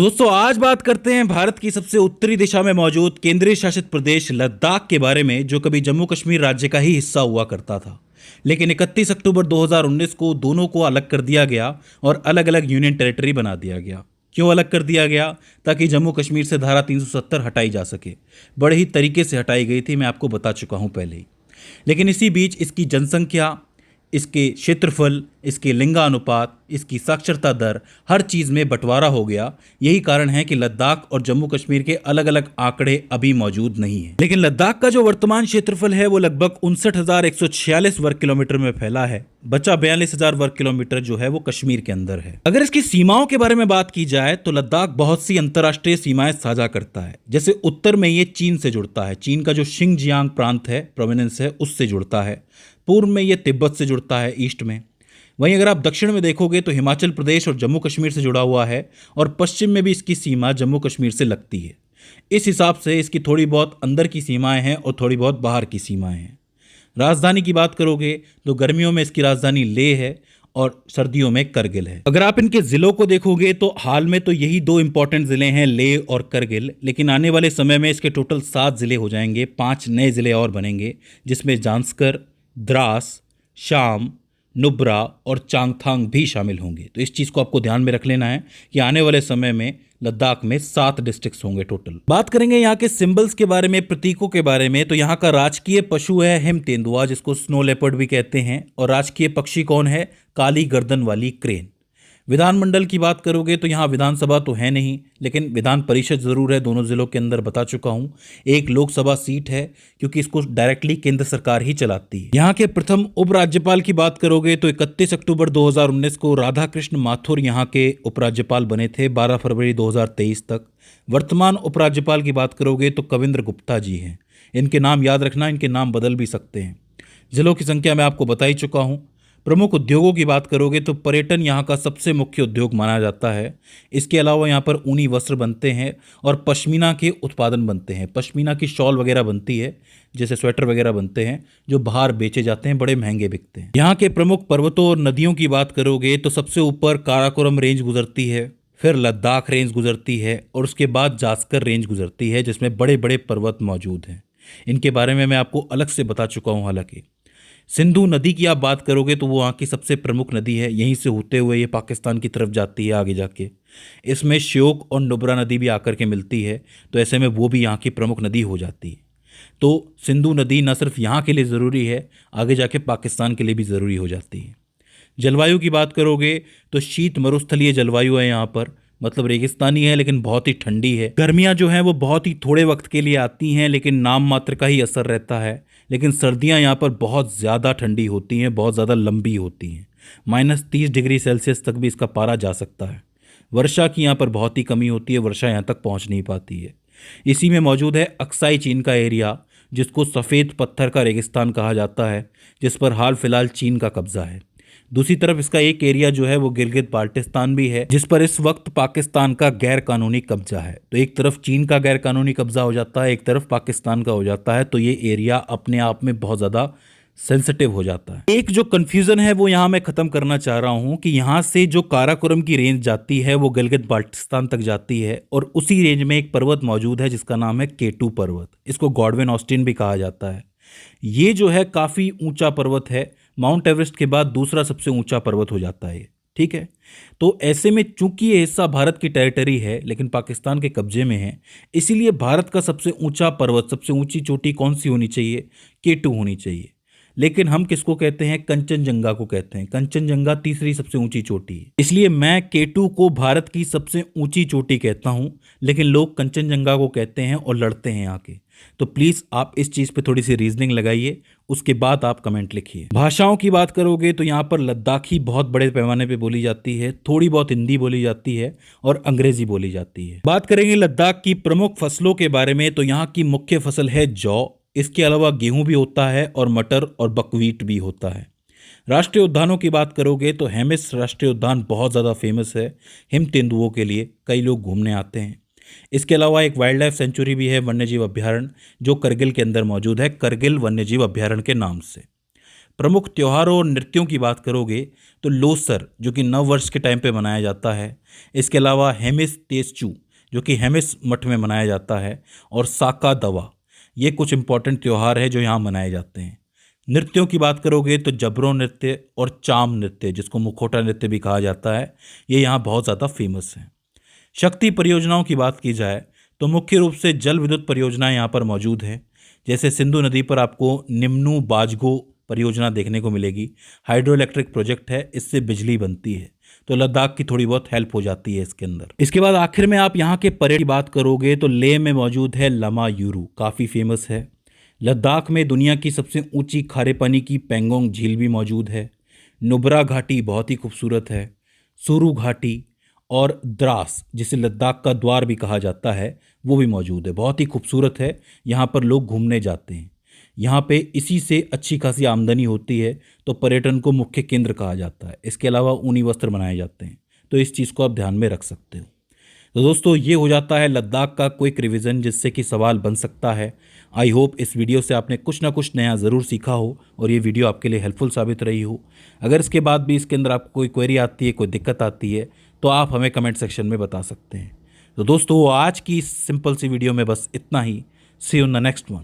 दोस्तों आज बात करते हैं भारत की सबसे उत्तरी दिशा में मौजूद केंद्रीय शासित प्रदेश लद्दाख के बारे में, जो कभी जम्मू कश्मीर राज्य का ही हिस्सा हुआ करता था। लेकिन 31 अक्टूबर 2019 को दोनों को अलग कर दिया गया और अलग अलग यूनियन टेरिटरी बना दिया गया। क्यों अलग कर दिया गया? ताकि जम्मू कश्मीर से धारा 370 हटाई जा सके। बड़े ही तरीके से हटाई गई थी, मैं आपको बता चुका हूं पहले ही। लेकिन इसी बीच इसकी जनसंख्या, इसके क्षेत्रफल, इसके लिंगानुपात, इसकी साक्षरता दर, हर चीज़ में बंटवारा हो गया। यही कारण है कि लद्दाख और जम्मू कश्मीर के अलग अलग आंकड़े अभी मौजूद नहीं हैं। लेकिन लद्दाख का जो वर्तमान क्षेत्रफल है वो लगभग 59,146 वर्ग किलोमीटर में फैला है। बचा 42,000 वर्ग किलोमीटर जो है वो कश्मीर के अंदर है। अगर इसकी सीमाओं के बारे में बात की जाए तो लद्दाख बहुत सी अंतर्राष्ट्रीय सीमाएं साझा करता है। जैसे उत्तर में ये चीन से जुड़ता है, चीन का जो शिंगजियांग प्रांत है, प्रोविंस है, उससे जुड़ता है। पूर्व में ये तिब्बत से जुड़ता है, ईस्ट में। वहीं अगर आप दक्षिण में देखोगे तो हिमाचल प्रदेश और जम्मू कश्मीर से जुड़ा हुआ है, और पश्चिम में भी इसकी सीमा जम्मू कश्मीर से लगती है। इस हिसाब से इसकी थोड़ी बहुत अंदर की सीमाएं हैं और थोड़ी बहुत बाहर की सीमाएं हैं। राजधानी की बात करोगे तो गर्मियों में इसकी राजधानी लेह है और सर्दियों में करगिल है। अगर आप इनके जिलों को देखोगे तो हाल में तो यही दो इंपॉर्टेंट जिले हैं, लेह और करगिल। लेकिन आने वाले समय में इसके टोटल 7 जिले हो जाएंगे, 5 नए जिले और बनेंगे, जिसमें जांस्कर, द्रास, शाम, नुब्रा और चांगथांग भी शामिल होंगे। तो इस चीज़ को आपको ध्यान में रख लेना है कि आने वाले समय में लद्दाख में 7 डिस्ट्रिक्ट्स होंगे टोटल। बात करेंगे यहाँ के सिंबल्स के बारे में, प्रतीकों के बारे में, तो यहाँ का राजकीय पशु है हिम तेंदुआ, जिसको स्नो लेपर्ड भी कहते हैं। और राजकीय पक्षी कौन है? काली गर्दन वाली क्रेन। विधानमंडल की बात करोगे तो यहाँ विधानसभा तो है नहीं, लेकिन विधान परिषद ज़रूर है, दोनों ज़िलों के अंदर, बता चुका हूँ। एक लोकसभा सीट है, क्योंकि इसको डायरेक्टली केंद्र सरकार ही चलाती है। यहाँ के प्रथम उपराज्यपाल की बात करोगे तो 31 अक्टूबर 2019 को राधा कृष्ण माथुर यहाँ के उपराज्यपाल बने थे, 12 फरवरी 2023 तक। वर्तमान उपराज्यपाल की बात करोगे तो कविंद्र गुप्ता जी हैं। इनके नाम याद रखना, इनके नाम बदल भी सकते हैं। जिलों की संख्या मैं आपको बता ही चुका हूँ। प्रमुख उद्योगों की बात करोगे तो पर्यटन यहाँ का सबसे मुख्य उद्योग माना जाता है। इसके अलावा यहाँ पर ऊनी वस्त्र बनते हैं और पश्मीना के उत्पादन बनते हैं। पश्मीना की शॉल वगैरह बनती है, जैसे स्वेटर वगैरह बनते हैं, जो बाहर बेचे जाते हैं, बड़े महंगे बिकते हैं। यहाँ के प्रमुख पर्वतों और नदियों की बात करोगे तो सबसे ऊपर काराकोरम रेंज गुजरती है, फिर लद्दाख रेंज गुजरती है, और उसके बाद जास्कर रेंज गुजरती है, जिसमें बड़े बड़े पर्वत मौजूद हैं। इनके बारे में मैं आपको अलग से बता चुका हूँ। हालांकि सिंधु नदी की आप बात करोगे तो वो वहाँ की सबसे प्रमुख नदी है। यहीं से होते हुए ये पाकिस्तान की तरफ जाती है आगे जाके। इसमें श्योक और नुब्रा नदी भी आकर के मिलती है, तो ऐसे में वो भी यहाँ की प्रमुख नदी हो जाती है। तो सिंधु नदी न सिर्फ यहाँ के लिए ज़रूरी है, आगे जाके पाकिस्तान के लिए भी ज़रूरी हो जाती है। जलवायु की बात करोगे तो शीत मरुस्थलीय जलवायु है यहाँ पर, मतलब रेगिस्तानी है लेकिन बहुत ही ठंडी है। गर्मियाँ जो हैं वो बहुत ही थोड़े वक्त के लिए आती हैं, लेकिन नाम मात्र का ही असर रहता है। लेकिन सर्दियाँ यहाँ पर बहुत ज़्यादा ठंडी होती हैं, बहुत ज़्यादा लंबी होती हैं। -30 डिग्री सेल्सियस तक भी इसका पारा जा सकता है। वर्षा की यहाँ पर बहुत ही कमी होती है, वर्षा यहाँ तक पहुँच नहीं पाती है। इसी में मौजूद है अक्साई चीन का एरिया, जिसको सफ़ेद पत्थर का रेगिस्तान कहा जाता है, जिस पर हाल फिलहाल चीन का कब्जा है। दूसरी तरफ इसका एक एरिया जो है वो गिलगित बाल्टिस्तान भी है, जिस पर इस वक्त पाकिस्तान का गैर कानूनी कब्जा है। तो एक तरफ चीन का गैर कानूनी कब्जा हो जाता है, एक तरफ पाकिस्तान का हो जाता है, तो ये एरिया अपने आप में बहुत ज़्यादा सेंसिटिव हो जाता है। एक जो कन्फ्यूज़न है वो यहाँ मैं ख़त्म करना चाह रहा हूँ कि यहाँ से जो काराकोरम की रेंज जाती है वो गिलगित बाल्टिस्तान तक जाती है, और उसी रेंज में एक पर्वत मौजूद है जिसका नाम है K2 पर्वत। इसको गॉडविन ऑस्टिन भी कहा जाता है। ये जो है काफ़ी ऊंचा पर्वत है, माउंट एवरेस्ट के बाद दूसरा सबसे ऊंचा पर्वत हो जाता है। ठीक है, तो ऐसे में चूंकि ये हिस्सा भारत की टेरिटरी है लेकिन पाकिस्तान के कब्जे में है, इसीलिए भारत का सबसे ऊंचा पर्वत, सबसे ऊंची चोटी कौन सी होनी चाहिए? K2 होनी चाहिए। लेकिन हम किसको कहते हैं? कंचनजंगा को कहते हैं। कंचनजंगा तीसरी सबसे ऊंची चोटी है, इसलिए मैं K2 को भारत की सबसे ऊंची चोटी कहता हूं, लेकिन लोग कंचनजंगा को कहते हैं और लड़ते हैं आके। तो प्लीज़ आप इस चीज़ पे थोड़ी सी रीजनिंग लगाइए, उसके बाद आप कमेंट लिखिए। भाषाओं की बात करोगे तो यहाँ पर लद्दाखी बहुत बड़े पैमाने पे बोली जाती है, थोड़ी बहुत हिंदी बोली जाती है और अंग्रेजी बोली जाती है। बात करेंगे लद्दाख की प्रमुख फसलों के बारे में, तो यहाँ की मुख्य फसल है जौ। इसके अलावा गेहूं भी होता है और मटर और बकवीट भी होता है। राष्ट्रीय उद्यानों की बात करोगे तो हेमिस राष्ट्रीय उद्यान बहुत ज़्यादा फेमस है हिम तेंदुओं के लिए, कई लोग घूमने आते हैं। इसके अलावा एक वाइल्ड लाइफ सेंचुरी भी है, वन्यजीव अभ्यारण्य, जो करगिल के अंदर मौजूद है, करगिल वन्यजीव अभ्यारण्य के नाम से। प्रमुख त्योहारों और नृत्यों की बात करोगे तो लोसर जो कि नव वर्ष के टाइम पे मनाया जाता है, इसके अलावा हेमिस तेसचू जो कि हेमिस मठ में मनाया जाता है, और साका दवा, ये कुछ इंपॉर्टेंट त्यौहार है जो यहाँ मनाए जाते हैं। नृत्यों की बात करोगे तो जबरों नृत्य और चाम नृत्य जिसको मुखौटा नृत्य भी कहा जाता है, ये यहाँ बहुत ज़्यादा फेमस है। शक्ति परियोजनाओं की बात की जाए तो मुख्य रूप से जल विद्युत परियोजनाएं यहाँ पर मौजूद हैं। जैसे सिंधु नदी पर आपको निम्नू बाजगो परियोजना देखने को मिलेगी। हाइड्रो इलेक्ट्रिक प्रोजेक्ट है, इससे बिजली बनती है, तो लद्दाख की थोड़ी बहुत हेल्प हो जाती है इसके अंदर। इसके बाद आखिर में आप यहाँ के पर्यटन की बात करोगे तो लेह में मौजूद है लमा यूरू, काफ़ी फेमस है। लद्दाख में दुनिया की सबसे ऊंची खारे पानी की पेंगोंग झील भी मौजूद है। नुब्रा घाटी बहुत ही खूबसूरत है। सुरू घाटी और द्रास, जिसे लद्दाख का द्वार भी कहा जाता है, वो भी मौजूद है, बहुत ही खूबसूरत है। यहाँ पर लोग घूमने जाते हैं। यहाँ पे इसी से अच्छी खासी आमदनी होती है, तो पर्यटन को मुख्य केंद्र कहा जाता है। इसके अलावा ऊनी वस्त्र बनाए जाते हैं, तो इस चीज़ को आप ध्यान में रख सकते हो। तो दोस्तों, ये हो जाता है लद्दाख का क्विक रिवीजन, जिससे कि सवाल बन सकता है। आई होप इस वीडियो से आपने कुछ ना कुछ नया ज़रूर सीखा हो और ये वीडियो आपके लिए हेल्पफुल साबित रही हो। अगर इसके बाद भी इसके अंदर आपको कोई क्वेरी आती है, कोई दिक्कत आती है, तो आप हमें कमेंट सेक्शन में बता सकते हैं। तो दोस्तों, आज की इस सिंपल सी वीडियो में बस इतना ही। See you in the next one.